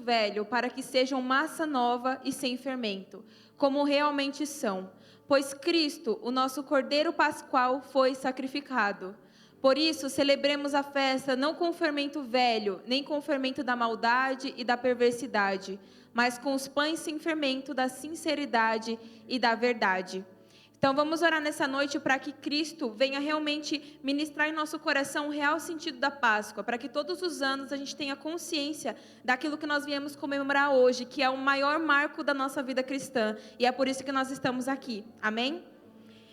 velho, para que sejam massa nova e sem fermento, como realmente são. Pois Cristo, o nosso Cordeiro Pascual, foi sacrificado. Por isso, celebremos a festa não com fermento velho, nem com fermento da maldade e da perversidade, mas com os pães sem fermento da sinceridade e da verdade. Então vamos orar nessa noite para que Cristo venha realmente ministrar em nosso coração o real sentido da Páscoa, para que todos os anos a gente tenha consciência daquilo que nós viemos comemorar hoje, que é o maior marco da nossa vida cristã, e é por isso que nós estamos aqui. Amém?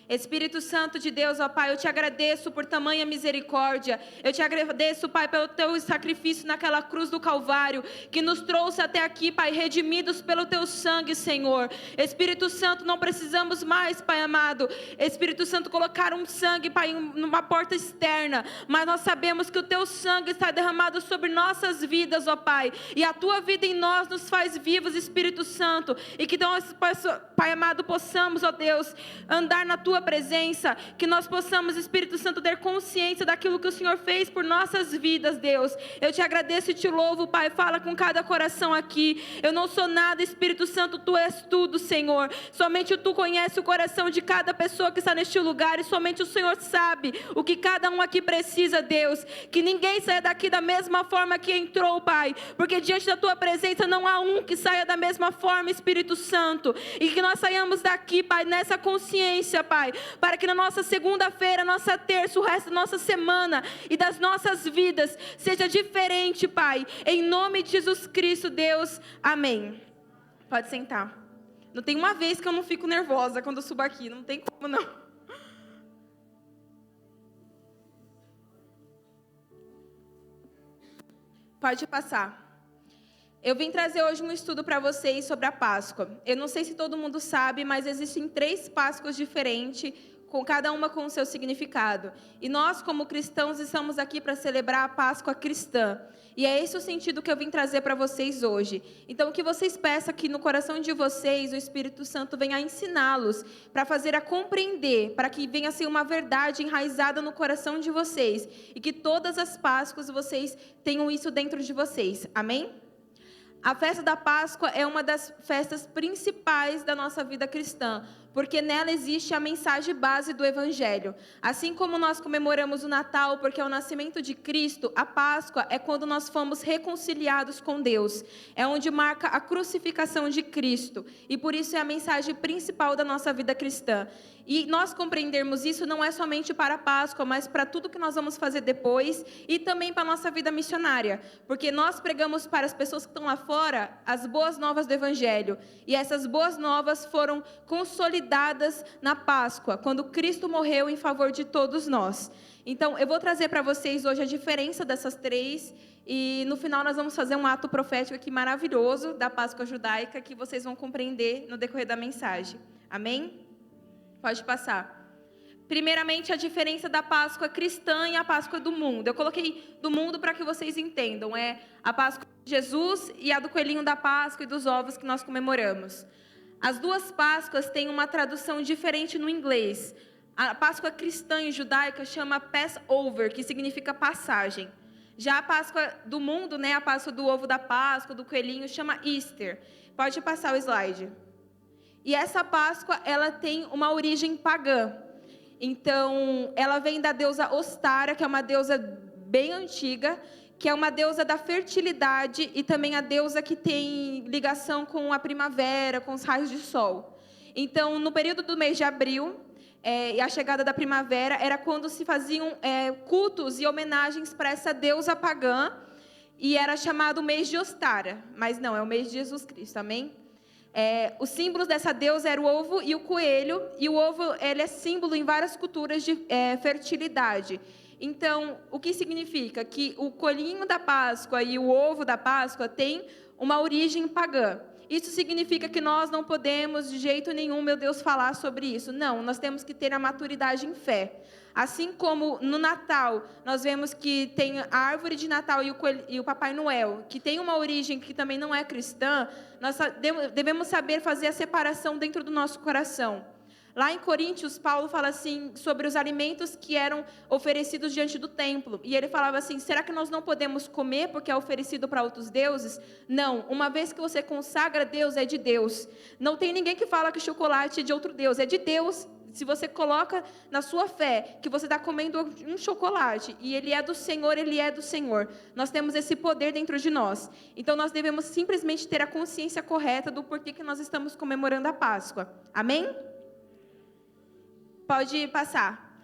Espírito Santo de Deus, ó Pai, eu te agradeço por tamanha misericórdia. Eu te agradeço, Pai, pelo teu sacrifício naquela cruz do Calvário, que nos trouxe até aqui, Pai, redimidos pelo teu sangue, Senhor. Espírito Santo, não precisamos mais, Pai amado, Espírito Santo, colocar um sangue, Pai, numa porta externa, mas nós sabemos que o teu sangue está derramado sobre nossas vidas, ó Pai, e a tua vida em nós nos faz vivos, Espírito Santo, e que nós, Pai amado, possamos, ó Deus, andar na tua presença, que nós possamos, Espírito Santo, ter consciência daquilo que o Senhor fez por nossas vidas, Deus. Eu te agradeço e te louvo, Pai, fala com cada coração aqui. Eu não sou nada, Espírito Santo, tu és tudo, Senhor. Somente tu conhece o coração de cada pessoa que está neste lugar, e somente o Senhor sabe o que cada um aqui precisa, Deus. Que ninguém saia daqui da mesma forma que entrou, Pai, porque diante da tua presença não há um que saia da mesma forma, Espírito Santo, e que nós saiamos daqui, Pai, nessa consciência, Pai, para que na nossa segunda-feira, nossa terça, o resto da nossa semana e das nossas vidas seja diferente, Pai, em nome de Jesus Cristo, Deus, amém. Pode sentar. Não tem uma vez que eu não fico nervosa quando eu subo aqui, não tem como não. Pode passar. Eu vim trazer hoje um estudo para vocês sobre a Páscoa. Eu não sei se todo mundo sabe, mas existem 3 Páscoas diferentes, com cada uma com o seu significado. E nós, como cristãos, estamos aqui para celebrar a Páscoa cristã. E é esse o sentido que eu vim trazer para vocês hoje. Então, que vocês peçam que no coração de vocês, o Espírito Santo venha ensiná-los, para fazer a compreender, para que venha ser uma verdade enraizada no coração de vocês. E que todas as Páscoas vocês tenham isso dentro de vocês. Amém? A festa da Páscoa é uma das festas principais da nossa vida cristã, porque nela existe a mensagem base do Evangelho. Assim como nós comemoramos o Natal, porque é o nascimento de Cristo, a Páscoa é quando nós fomos reconciliados com Deus. É onde marca a crucificação de Cristo. E por isso é a mensagem principal da nossa vida cristã. E nós compreendermos isso não é somente para a Páscoa, mas para tudo que nós vamos fazer depois e também para a nossa vida missionária. Porque nós pregamos para as pessoas que estão lá fora as boas novas do Evangelho. E essas boas novas foram consolidadas na Páscoa, quando Cristo morreu em favor de todos nós. Então, eu vou trazer para vocês hoje a diferença dessas 3. E no final nós vamos fazer um ato profético aqui maravilhoso da Páscoa judaica, que vocês vão compreender no decorrer da mensagem. Amém? Pode passar. Primeiramente, a diferença da Páscoa cristã e a Páscoa do mundo. Eu coloquei do mundo para que vocês entendam. É a Páscoa de Jesus e a do coelhinho da Páscoa e dos ovos que nós comemoramos. As 2 Páscoas têm uma tradução diferente no inglês. A Páscoa cristã e judaica chama Passover, que significa passagem. Já a Páscoa do mundo, né, a Páscoa do ovo da Páscoa, do coelhinho, chama Easter. Pode passar o slide. E essa Páscoa, ela tem uma origem pagã. Então, ela vem da deusa Ostara, que é uma deusa bem antiga, que é uma deusa da fertilidade e também a deusa que tem ligação com a primavera, com os raios de sol. Então, no período do mês de abril, e a chegada da primavera, era quando se faziam cultos e homenagens para essa deusa pagã, e era chamado o mês de Ostara, mas não, é o mês de Jesus Cristo, amém? Os símbolos dessa deusa eram o ovo e o coelho, e o ovo ele é símbolo em várias culturas de fertilidade. Então, o que significa? Que o coelhinho da Páscoa e o ovo da Páscoa têm uma origem pagã. Isso significa que nós não podemos, de jeito nenhum, meu Deus, falar sobre isso. Não, nós temos que ter a maturidade em fé. Assim como no Natal, nós vemos que tem a árvore de Natal e o Papai Noel, que tem uma origem que também não é cristã, nós devemos saber fazer a separação dentro do nosso coração. Lá em Coríntios, Paulo fala assim sobre os alimentos que eram oferecidos diante do templo. E ele falava assim, será que nós não podemos comer porque é oferecido para outros deuses? Não, uma vez que você consagra Deus, é de Deus. Não tem ninguém que fala que chocolate é de outro Deus, é de Deus. Se você coloca na sua fé que você está comendo um chocolate e ele é do Senhor, ele é do Senhor. Nós temos esse poder dentro de nós. Então nós devemos simplesmente ter a consciência correta do porquê que nós estamos comemorando a Páscoa. Amém? Pode passar.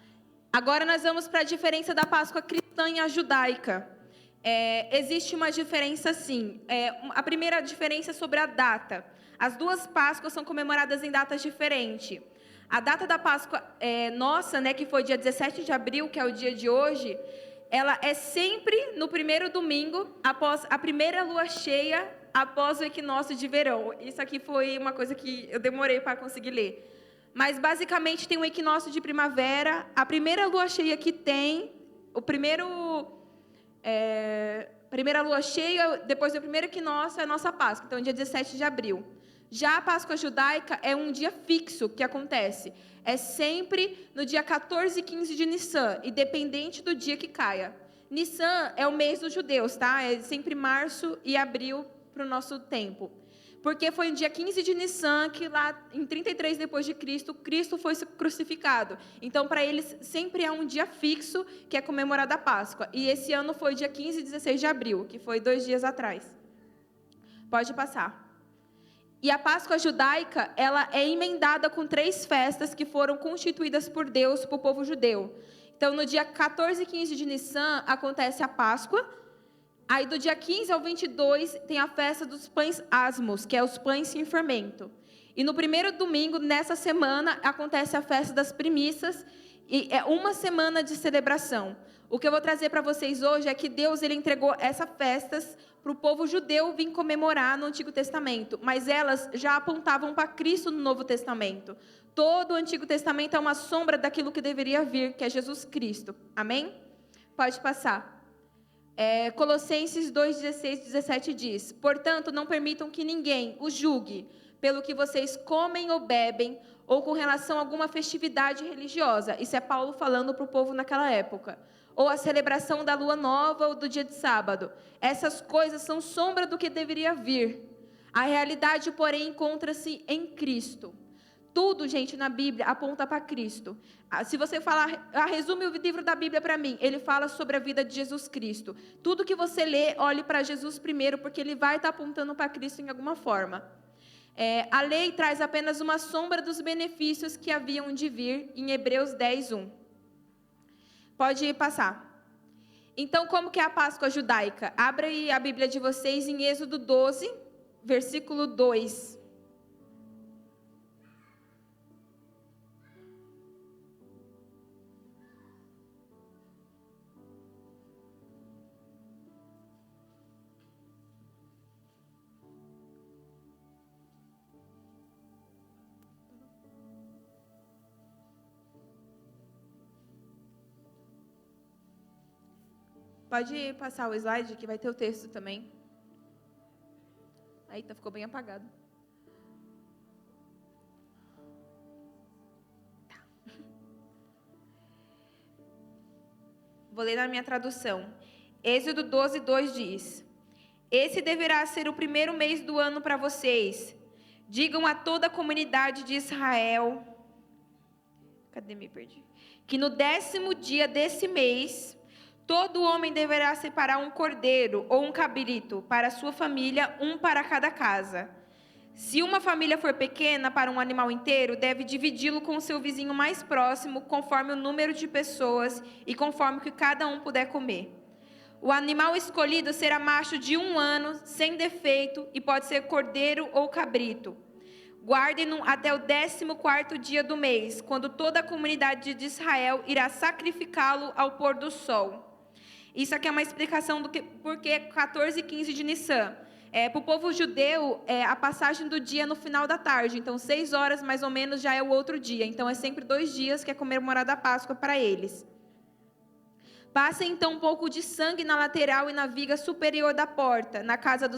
Agora nós vamos para a diferença da Páscoa cristã e a judaica. Existe uma diferença sim. A primeira diferença é sobre a data. As duas Páscoas são comemoradas em datas diferentes. A data da Páscoa nossa, né, que foi dia 17 de abril, que é o dia de hoje, ela é sempre no primeiro domingo, após a primeira lua cheia, após o equinócio de verão. Isso aqui foi uma coisa que eu demorei para conseguir ler. Mas, basicamente, tem um equinócio de primavera, a primeira lua cheia que tem, primeira lua cheia, depois do primeiro equinócio, é a nossa Páscoa, então, dia 17 de abril. Já a Páscoa judaica é um dia fixo que acontece. É sempre no dia 14 e 15 de Nissan, independente do dia que caia. Nissan é o mês dos judeus, tá? É sempre março e abril para o nosso tempo. Porque foi no dia 15 de Nissan que lá, em 33 depois de Cristo, Cristo foi crucificado. Então, para eles, sempre é um dia fixo que é comemorada a Páscoa. E esse ano foi dia 15 e 16 de abril, que foi 2 dias atrás. Pode passar. E a Páscoa judaica, ela é emendada com 3 festas que foram constituídas por Deus para o povo judeu. Então, no dia 14 e 15 de Nissan, acontece a Páscoa. Aí, do dia 15 ao 22, tem a festa dos pães asmos, que é os pães sem fermento. E no primeiro domingo, nessa semana, acontece a festa das primícias, e é uma semana de celebração. O que eu vou trazer para vocês hoje é que Deus ele entregou essas festas para o povo judeu vir comemorar no Antigo Testamento, mas elas já apontavam para Cristo no Novo Testamento. Todo o Antigo Testamento é uma sombra daquilo que deveria vir, que é Jesus Cristo. Amém? Pode passar. Colossenses 2:16, 17 diz: portanto, não permitam que ninguém os julgue pelo que vocês comem ou bebem, ou com relação a alguma festividade religiosa. Isso é Paulo falando para o povo naquela época. Ou a celebração da lua nova ou do dia de sábado. Essas coisas são sombra do que deveria vir. A realidade, porém, encontra-se em Cristo. Tudo, gente, na Bíblia aponta para Cristo. Se você falar, resume o livro da Bíblia para mim, ele fala sobre a vida de Jesus Cristo. Tudo que você lê, olhe para Jesus primeiro, porque ele vai estar apontando para Cristo em alguma forma. A lei traz apenas uma sombra dos benefícios que haviam de vir, em Hebreus 10:1. Pode passar. Então, como que é a Páscoa judaica? Abra aí a Bíblia de vocês em Êxodo 12, versículo 2. Pode passar o slide, que vai ter o texto também. Eita, ficou bem apagado. Tá. Vou ler na minha tradução. Êxodo 12, 2 diz: esse deverá ser o primeiro mês do ano para vocês. Digam a toda a comunidade de Israel. Cadê? Me perdi. Que no 10º dia desse mês, todo homem deverá separar um cordeiro ou um cabrito para a sua família, um para cada casa. Se uma família for pequena para um animal inteiro, deve dividi-lo com o seu vizinho mais próximo, conforme o número de pessoas e conforme o que cada um puder comer. O animal escolhido será macho de 1 ano, sem defeito, e pode ser cordeiro ou cabrito. Guardem-no até o 14º dia do mês, quando toda a comunidade de Israel irá sacrificá-lo ao pôr do sol. Isso aqui é uma explicação do por que 14 e 15 de Nissan. Para o povo judeu, a passagem do dia é no final da tarde. Então, 6 horas mais ou menos já é o outro dia. Então, é sempre 2 dias que é comemorada a Páscoa para eles. Passem então um pouco de sangue na lateral e na viga superior da porta, na casa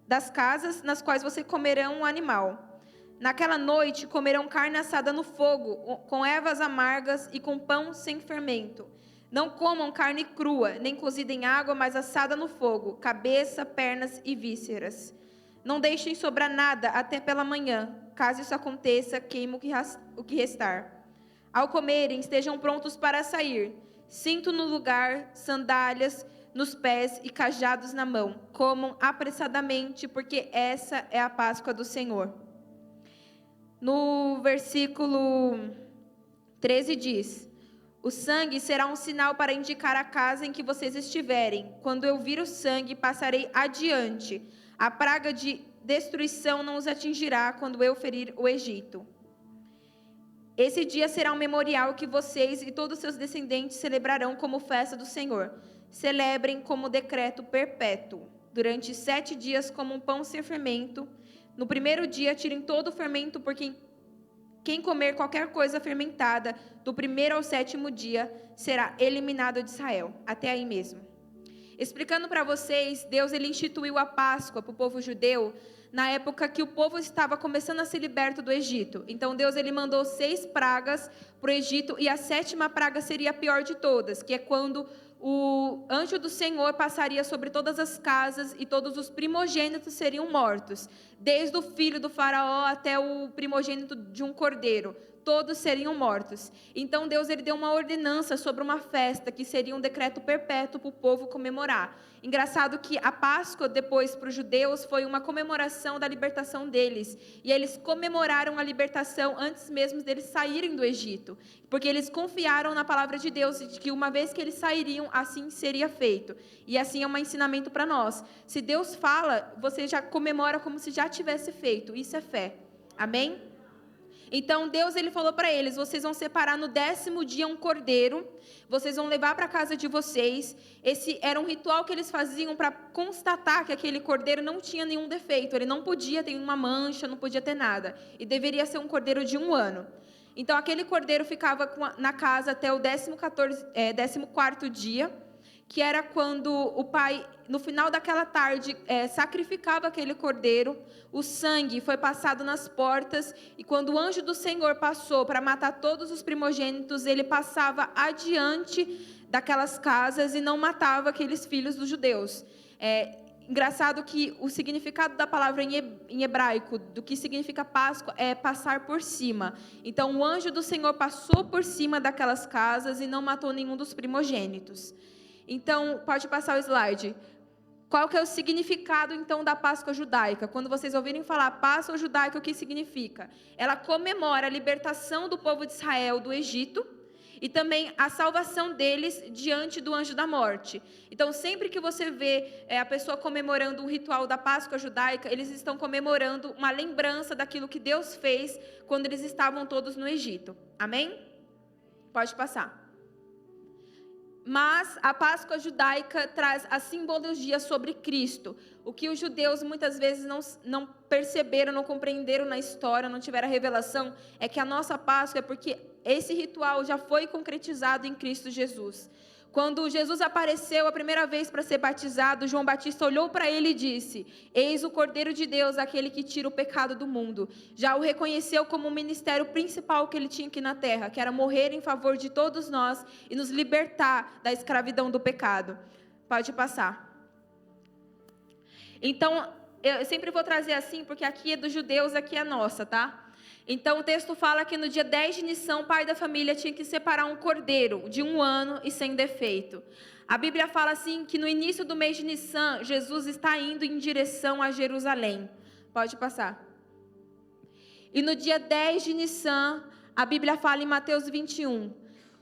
das casas nas quais você comerão um animal. Naquela noite comerão carne assada no fogo, com ervas amargas e com pão sem fermento. Não comam carne crua, nem cozida em água, mas assada no fogo, cabeça, pernas e vísceras. Não deixem sobrar nada até pela manhã. Caso isso aconteça, queimem o que restar. Ao comerem, estejam prontos para sair. Cinto no lugar, sandálias nos pés e cajados na mão. Comam apressadamente, porque essa é a Páscoa do Senhor. No versículo 13 diz: o sangue será um sinal para indicar a casa em que vocês estiverem. Quando eu vir o sangue, passarei adiante. A praga de destruição não os atingirá quando eu ferir o Egito. Esse dia será um memorial que vocês e todos os seus descendentes celebrarão como festa do Senhor. Celebrem como decreto perpétuo. Durante 7 dias, como um pão sem fermento. No primeiro dia, tirem todo o fermento, porque quem comer qualquer coisa fermentada, do primeiro ao 7º dia, será eliminado de Israel. Até aí mesmo. Explicando para vocês, Deus ele instituiu a Páscoa para o povo judeu, na época que o povo estava começando a ser liberto do Egito. Então Deus ele mandou 6 pragas para o Egito, e a 7ª praga seria a pior de todas, que é quando o anjo do Senhor passaria sobre todas as casas e todos os primogênitos seriam mortos, desde o filho do faraó até o primogênito de um cordeiro. Todos seriam mortos. Então Deus ele deu uma ordenança sobre uma festa que seria um decreto perpétuo para o povo comemorar. Engraçado que a Páscoa depois para os judeus foi uma comemoração da libertação deles. E eles comemoraram a libertação antes mesmo deles saírem do Egito. Porque eles confiaram na palavra de Deus de que uma vez que eles sairiam, assim seria feito. E assim é um ensinamento para nós. Se Deus fala, você já comemora como se já tivesse feito. Isso é fé. Amém? Então Deus ele falou para eles: vocês vão separar no 10º dia um cordeiro, vocês vão levar para a casa de vocês. Esse era um ritual que eles faziam para constatar que aquele cordeiro não tinha nenhum defeito, ele não podia ter uma mancha, não podia ter nada, e deveria ser um cordeiro de 1 ano. Então aquele cordeiro ficava na casa até o 14º dia, que era quando o pai, no final daquela tarde, sacrificava aquele cordeiro. O sangue foi passado nas portas, e quando o anjo do Senhor passou para matar todos os primogênitos, ele passava adiante daquelas casas e não matava aqueles filhos dos judeus. Engraçado que o significado da palavra em hebraico, do que significa Páscoa, é passar por cima. Então o anjo do Senhor passou por cima daquelas casas e não matou nenhum dos primogênitos. Então, pode passar o slide. Qual que é o significado, então, da Páscoa judaica? Quando vocês ouvirem falar Páscoa judaica, o que significa? Ela comemora a libertação do povo de Israel do Egito e também a salvação deles diante do anjo da morte. Então, sempre que você vê a pessoa comemorando um ritual da Páscoa judaica, eles estão comemorando uma lembrança daquilo que Deus fez quando eles estavam todos no Egito. Amém? Pode passar. Mas a Páscoa judaica traz a simbologia sobre Cristo. O que os judeus muitas vezes não perceberam, não compreenderam na história, não tiveram a revelação, é que a nossa Páscoa é porque esse ritual já foi concretizado em Cristo Jesus. Quando Jesus apareceu a primeira vez para ser batizado, João Batista olhou para ele e disse: eis o Cordeiro de Deus, aquele que tira o pecado do mundo. Já o reconheceu como o ministério principal que ele tinha aqui na terra, que era morrer em favor de todos nós e nos libertar da escravidão do pecado. Pode passar. Então, eu sempre vou trazer assim, porque aqui é dos judeus, aqui é nossa, tá? Então o texto fala que no dia 10 de Nissan, o pai da família tinha que separar um cordeiro de 1 ano e sem defeito. A Bíblia fala assim que no início do mês de Nissan, Jesus está indo em direção a Jerusalém. Pode passar. E no dia 10 de Nissan, a Bíblia fala em Mateus 21,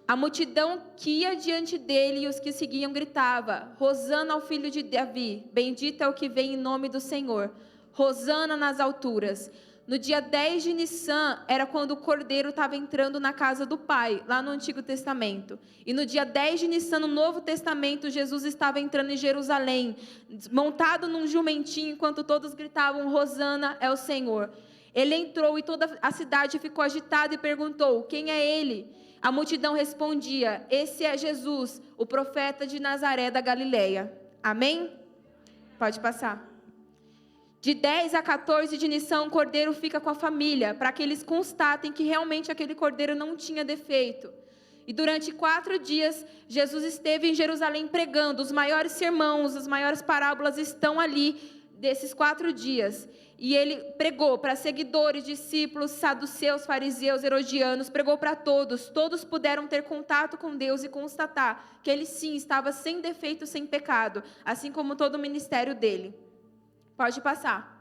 a multidão que ia diante dele e os que seguiam gritava: Hosana ao filho de Davi, bendito é o que vem em nome do Senhor, Hosana nas alturas. No dia 10 de Nissan, era quando o cordeiro estava entrando na casa do Pai, lá no Antigo Testamento. E no dia 10 de Nissan, no Novo Testamento, Jesus estava entrando em Jerusalém, montado num jumentinho, enquanto todos gritavam: Hosana é o Senhor. Ele entrou e toda a cidade ficou agitada e perguntou: quem é ele? A multidão respondia: esse é Jesus, o profeta de Nazaré da Galileia. Amém? Pode passar. De 10 a 14 de Nissan, o cordeiro fica com a família, para que eles constatem que realmente aquele cordeiro não tinha defeito. E durante 4 dias, Jesus esteve em Jerusalém pregando. Os maiores sermões, as maiores parábolas estão ali, desses 4 dias. E ele pregou para seguidores, discípulos, saduceus, fariseus, herodianos, pregou para todos. Todos puderam ter contato com Deus e constatar que ele sim estava sem defeito, sem pecado, assim como todo o ministério dele. Pode passar.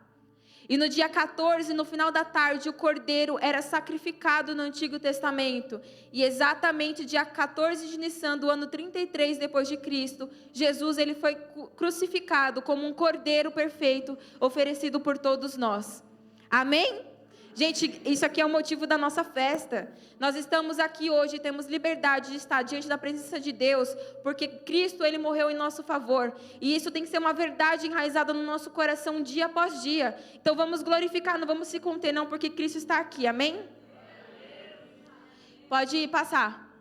E no dia 14, no final da tarde, o cordeiro era sacrificado no Antigo Testamento. E exatamente dia 14 de Nissan, do ano 33 depois de Cristo, Jesus ele foi crucificado como um cordeiro perfeito, oferecido por todos nós. Amém? Gente, isso aqui é o motivo da nossa festa. Nós estamos aqui hoje, temos liberdade de estar diante da presença de Deus, porque Cristo, ele morreu em nosso favor. E isso tem que ser uma verdade enraizada no nosso coração dia após dia. Então vamos glorificar, não vamos se conter não, porque Cristo está aqui, amém? Pode passar.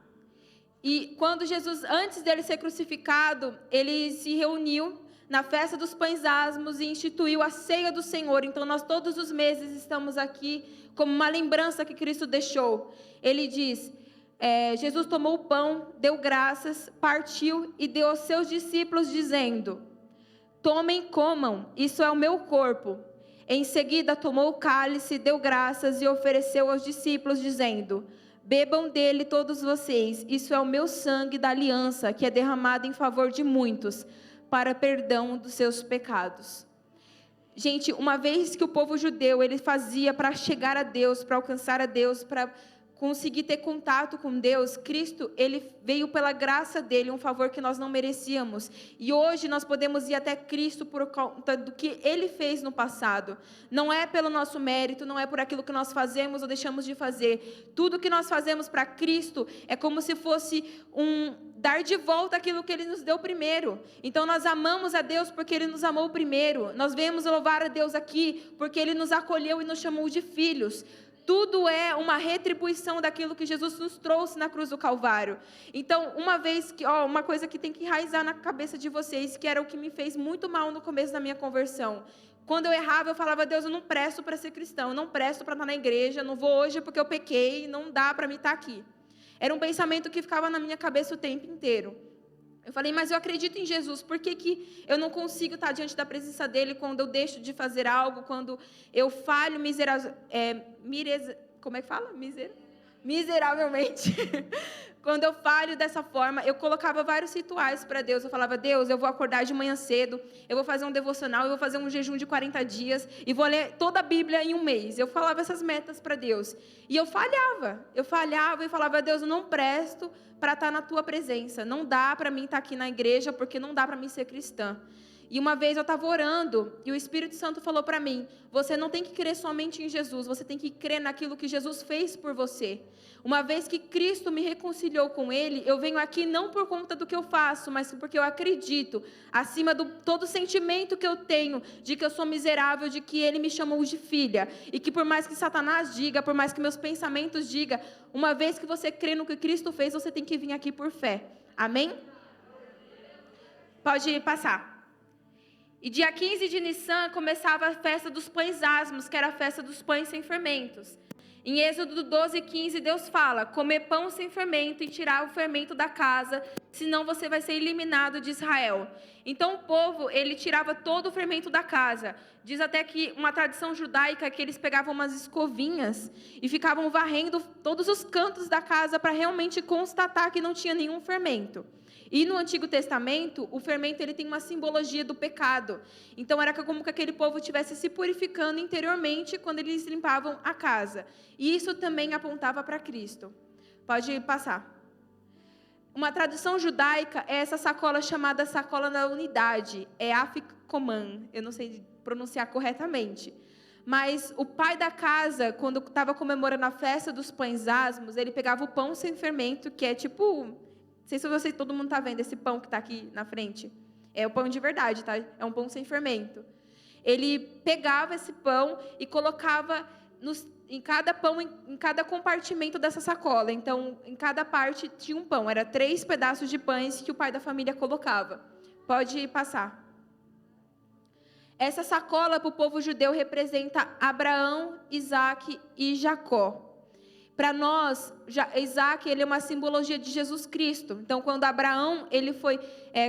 E quando Jesus, antes dele ser crucificado, ele se reuniu na festa dos pães asmos e instituiu a ceia do Senhor. Então nós todos os meses estamos aqui como uma lembrança que Cristo deixou. Ele diz, Jesus tomou o pão, deu graças, partiu e deu aos seus discípulos dizendo, tomem, comam, isso é o meu corpo. Em seguida tomou o cálice, deu graças e ofereceu aos discípulos dizendo, bebam dele todos vocês, isso é o meu sangue da aliança, que é derramado em favor de muitos, para perdão dos seus pecados. Gente, uma vez que o povo judeu, ele fazia para chegar a Deus, para alcançar a Deus, para conseguir ter contato com Deus, Cristo, ele veio pela graça dele, um favor que nós não merecíamos. E hoje nós podemos ir até Cristo por conta do que ele fez no passado. Não é pelo nosso mérito, não é por aquilo que nós fazemos ou deixamos de fazer. Tudo que nós fazemos para Cristo é como se fosse dar de volta aquilo que ele nos deu primeiro. Então nós amamos a Deus porque ele nos amou primeiro. Nós viemos louvar a Deus aqui porque ele nos acolheu e nos chamou de filhos. Tudo é uma retribuição daquilo que Jesus nos trouxe na cruz do Calvário. Então, uma coisa que tem que enraizar na cabeça de vocês, que era o que me fez muito mal no começo da minha conversão. Quando eu errava, eu falava, Deus, eu não presto para ser cristão, eu não presto para estar na igreja, não vou hoje porque eu pequei, não dá para mim estar aqui. Era um pensamento que ficava na minha cabeça o tempo inteiro. Eu falei, mas eu acredito em Jesus, por que eu não consigo estar diante da presença dele quando eu deixo de fazer algo, quando eu falho miseravelmente? Quando eu falho dessa forma, eu colocava vários rituais para Deus. Eu falava, Deus, eu vou acordar de manhã cedo, eu vou fazer um devocional, eu vou fazer um jejum de 40 dias e vou ler toda a Bíblia em um mês. Eu falava essas metas para Deus. E eu falhava e falava, Deus, eu não presto para estar na tua presença. Não dá para mim estar aqui na igreja, porque não dá para mim ser cristã. E uma vez eu estava orando e o Espírito Santo falou para mim, você não tem que crer somente em Jesus, você tem que crer naquilo que Jesus fez por você. Uma vez que Cristo me reconciliou com Ele, eu venho aqui não por conta do que eu faço, mas porque eu acredito, acima de todo sentimento que eu tenho, de que eu sou miserável, de que Ele me chamou de filha. E que por mais que Satanás diga, por mais que meus pensamentos digam, uma vez que você crê no que Cristo fez, você tem que vir aqui por fé. Amém? Pode passar. E dia 15 de Nissan começava a festa dos pães asmos, que era a festa dos pães sem fermentos. Em Êxodo 12:15, Deus fala, comer pão sem fermento e tirar o fermento da casa, senão você vai ser eliminado de Israel. Então o povo, ele tirava todo o fermento da casa. Diz até que uma tradição judaica que eles pegavam umas escovinhas e ficavam varrendo todos os cantos da casa para realmente constatar que não tinha nenhum fermento. E no Antigo Testamento, o fermento ele tem uma simbologia do pecado. Então era como que aquele povo estivesse se purificando interiormente quando eles limpavam a casa. E isso também apontava para Cristo. Pode passar. Uma tradução judaica é essa sacola chamada sacola da unidade. É afikoman. Eu não sei pronunciar corretamente. Mas o pai da casa, quando estava comemorando a festa dos pães asmos, ele pegava o pão sem fermento, que é tipo... Não sei se todo mundo está vendo esse pão que está aqui na frente. É o pão de verdade, tá? É um pão sem fermento. Ele pegava esse pão e colocava em cada pão, em cada compartimento dessa sacola. Então, em cada parte tinha um pão. Era 3 pedaços de pães que o pai da família colocava. Pode passar. Essa sacola para o povo judeu representa Abraão, Isaac e Jacó. Para nós, Isaac, ele é uma simbologia de Jesus Cristo. Então, quando Abraão ele foi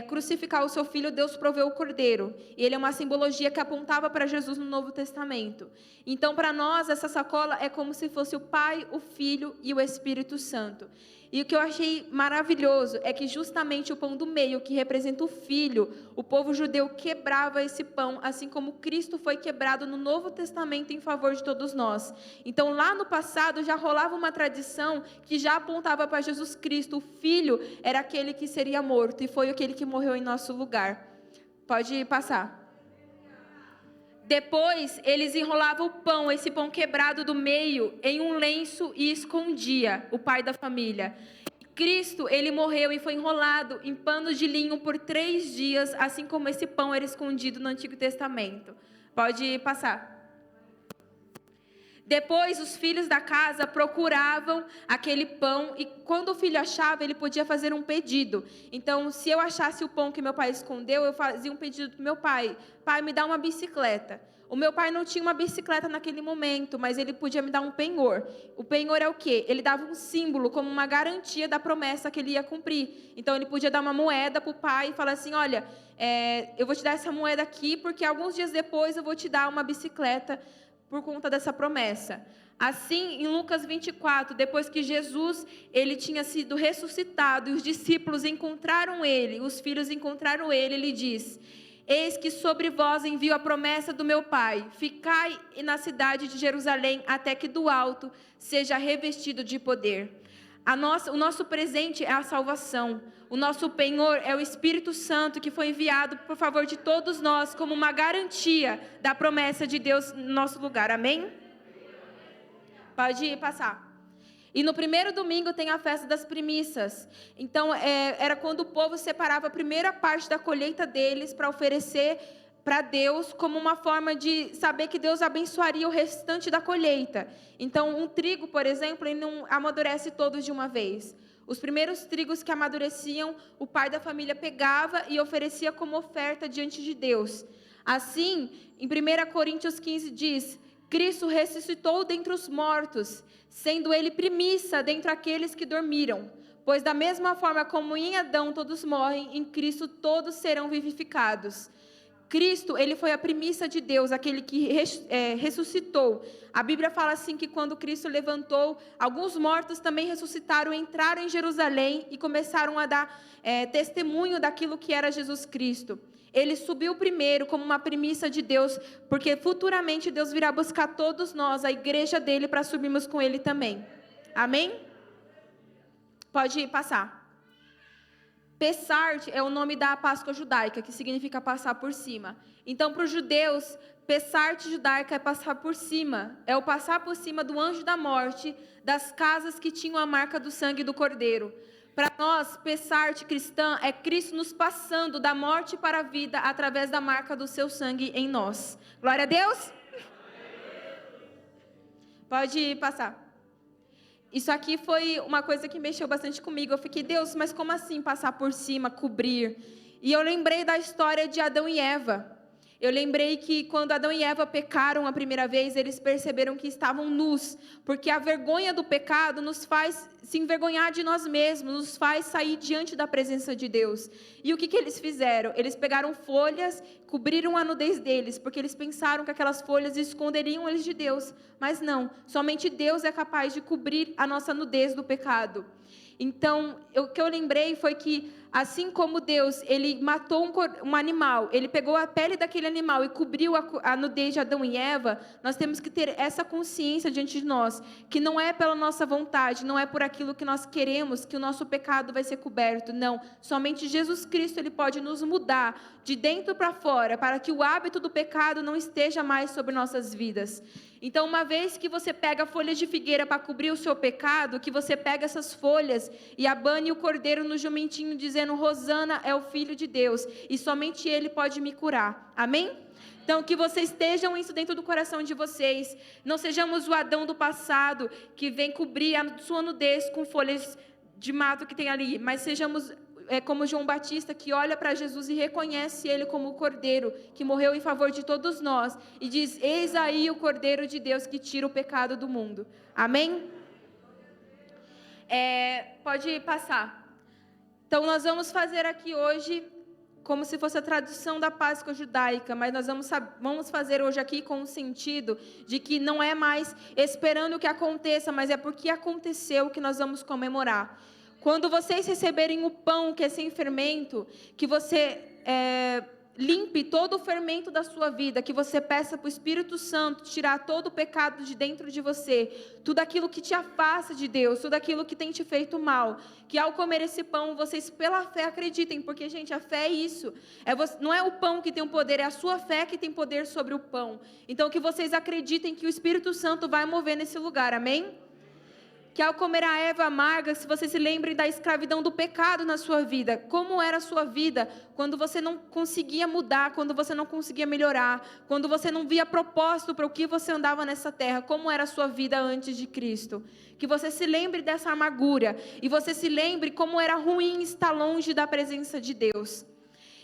crucificar o seu filho, Deus proveu o cordeiro. E ele é uma simbologia que apontava para Jesus no Novo Testamento. Então, para nós, essa sacola é como se fosse o Pai, o Filho e o Espírito Santo. E o que eu achei maravilhoso é que justamente o pão do meio, que representa o Filho, o povo judeu quebrava esse pão, assim como Cristo foi quebrado no Novo Testamento em favor de todos nós. Então, lá no passado, já rolava uma tradição que já apontava para Jesus Cristo. O Filho era aquele que seria morto e foi aquele que morreu em nosso lugar. Pode passar. Depois, eles enrolavam o pão, esse pão quebrado do meio, em um lenço e escondia o pai da família. Cristo, ele morreu e foi enrolado em panos de linho por 3 dias, assim como esse pão era escondido no Antigo Testamento. Pode passar. Depois, os filhos da casa procuravam aquele pão e quando o filho achava, ele podia fazer um pedido. Então, se eu achasse o pão que meu pai escondeu, eu fazia um pedido para meu pai. Pai, me dá uma bicicleta. O meu pai não tinha uma bicicleta naquele momento, mas ele podia me dar um penhor. O penhor é o quê? Ele dava um símbolo, como uma garantia da promessa que ele ia cumprir. Então, ele podia dar uma moeda para o pai e falar assim, olha, eu vou te dar essa moeda aqui, porque alguns dias depois eu vou te dar uma bicicleta por conta dessa promessa. Assim, em Lucas 24, depois que Jesus ele tinha sido ressuscitado e os discípulos encontraram ele, os filhos encontraram ele diz: eis que sobre vós envio a promessa do meu Pai, ficai na cidade de Jerusalém até que do alto seja revestido de poder. O nosso presente é a salvação. O nosso penhor é o Espírito Santo que foi enviado por favor de todos nós como uma garantia da promessa de Deus no nosso lugar. Amém? Pode passar. E no primeiro domingo tem a festa das primícias. Então, era quando o povo separava a primeira parte da colheita deles para oferecer para Deus, como uma forma de saber que Deus abençoaria o restante da colheita. Então, um trigo, por exemplo, ele não amadurece todos de uma vez. Os primeiros trigos que amadureciam, o pai da família pegava e oferecia como oferta diante de Deus. Assim, em 1 Coríntios 15 diz: Cristo ressuscitou dentre os mortos, sendo ele primícia dentre aqueles que dormiram. Pois da mesma forma como em Adão todos morrem, em Cristo todos serão vivificados. Cristo, ele foi a primícia de Deus, aquele que ressuscitou. A Bíblia fala assim que quando Cristo levantou, alguns mortos também ressuscitaram, entraram em Jerusalém e começaram a dar testemunho daquilo que era Jesus Cristo. Ele subiu primeiro como uma primícia de Deus, porque futuramente Deus virá buscar todos nós, a igreja dele, para subirmos com ele também. Amém? Pode passar. Pessart é o nome da Páscoa judaica, que significa passar por cima. Então, para os judeus, Pessart judaica é passar por cima. É o passar por cima do anjo da morte, das casas que tinham a marca do sangue do cordeiro. Para nós, Pessart cristã é Cristo nos passando da morte para a vida através da marca do seu sangue em nós. Glória a Deus. Pode passar. Isso aqui foi uma coisa que mexeu bastante comigo. Eu fiquei, Deus, mas como assim passar por cima, cobrir? E eu lembrei da história de Adão e Eva. Eu lembrei que quando Adão e Eva pecaram a primeira vez, eles perceberam que estavam nus, porque a vergonha do pecado nos faz se envergonhar de nós mesmos, nos faz sair diante da presença de Deus. E o que eles fizeram? Eles pegaram folhas, cobriram a nudez deles, porque eles pensaram que aquelas folhas esconderiam eles de Deus. Mas não, somente Deus é capaz de cobrir a nossa nudez do pecado. Então, o que eu lembrei foi que, assim como Deus, ele matou um animal, ele pegou a pele daquele animal e cobriu a nudez de Adão e Eva, nós temos que ter essa consciência diante de nós, que não é pela nossa vontade, não é por aquilo que nós queremos, que o nosso pecado vai ser coberto, não. Somente Jesus Cristo, ele pode nos mudar de dentro para fora, para que o hábito do pecado não esteja mais sobre nossas vidas. Então, uma vez que você pega folhas de figueira para cobrir o seu pecado, que você pega essas folhas e abane o cordeiro no jumentinho, dizendo, Rosana é o Filho de Deus, e somente Ele pode me curar. Amém? Então, que vocês estejam isso dentro do coração de vocês. Não sejamos o Adão do passado, que vem cobrir a sua nudez com folhas de mato que tem ali, mas sejamos como João Batista, que olha para Jesus e reconhece ele como o Cordeiro, que morreu em favor de todos nós, e diz: eis aí o Cordeiro de Deus que tira o pecado do mundo. Amém? Pode passar. Então, nós vamos fazer aqui hoje como se fosse a tradução da Páscoa judaica, mas nós vamos fazer hoje aqui com o sentido de que não é mais esperando que aconteça, mas é porque aconteceu que nós vamos comemorar. Quando vocês receberem o pão que é sem fermento, que você limpe todo o fermento da sua vida, que você peça para o Espírito Santo tirar todo o pecado de dentro de você, tudo aquilo que te afasta de Deus, tudo aquilo que tem te feito mal, que ao comer esse pão, vocês pela fé acreditem, porque, gente, a fé é isso, não é o pão que tem o poder, é a sua fé que tem poder sobre o pão. Então, que vocês acreditem que o Espírito Santo vai mover nesse lugar, amém? Que ao comer a erva amarga, se vocês se lembrem da escravidão do pecado na sua vida, como era a sua vida quando você não conseguia mudar, quando você não conseguia melhorar, quando você não via propósito para o que você andava nessa terra, como era a sua vida antes de Cristo. Que você se lembre dessa amargura e você se lembre como era ruim estar longe da presença de Deus.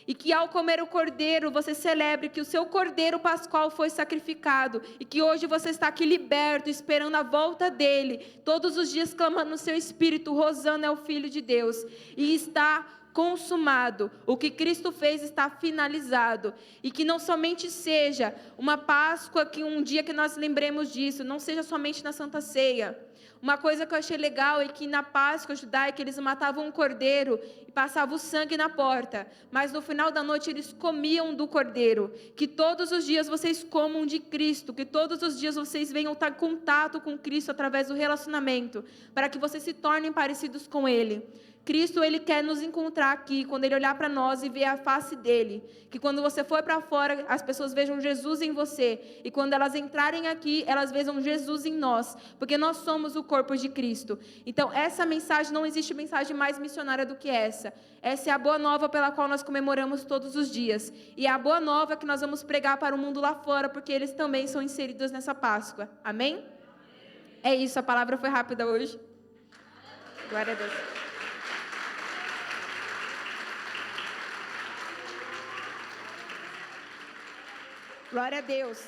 E que ao comer o cordeiro, você celebre que o seu cordeiro pascual foi sacrificado. E que hoje você está aqui liberto, esperando a volta dele. Todos os dias clamando no seu espírito, Rosana é o Filho de Deus. E está consumado. O que Cristo fez está finalizado. E que não somente seja uma Páscoa, que um dia que nós lembremos disso, não seja somente na Santa Ceia. Uma coisa que eu achei legal é que na Páscoa judaica eles matavam um cordeiro e passavam o sangue na porta. Mas no final da noite eles comiam do cordeiro. Que todos os dias vocês comam de Cristo. Que todos os dias vocês venham estar em contato com Cristo através do relacionamento. Para que vocês se tornem parecidos com Ele. Cristo, Ele quer nos encontrar aqui, quando Ele olhar para nós e ver a face dEle. Que quando você for para fora, as pessoas vejam Jesus em você. E quando elas entrarem aqui, elas vejam Jesus em nós. Porque nós somos o corpo de Cristo. Então, essa mensagem, não existe mensagem mais missionária do que essa. Essa é a boa nova pela qual nós comemoramos todos os dias. E é a boa nova que nós vamos pregar para o mundo lá fora, porque eles também são inseridos nessa Páscoa. Amém? É isso, a palavra foi rápida hoje. Glória a Deus. Glória a Deus.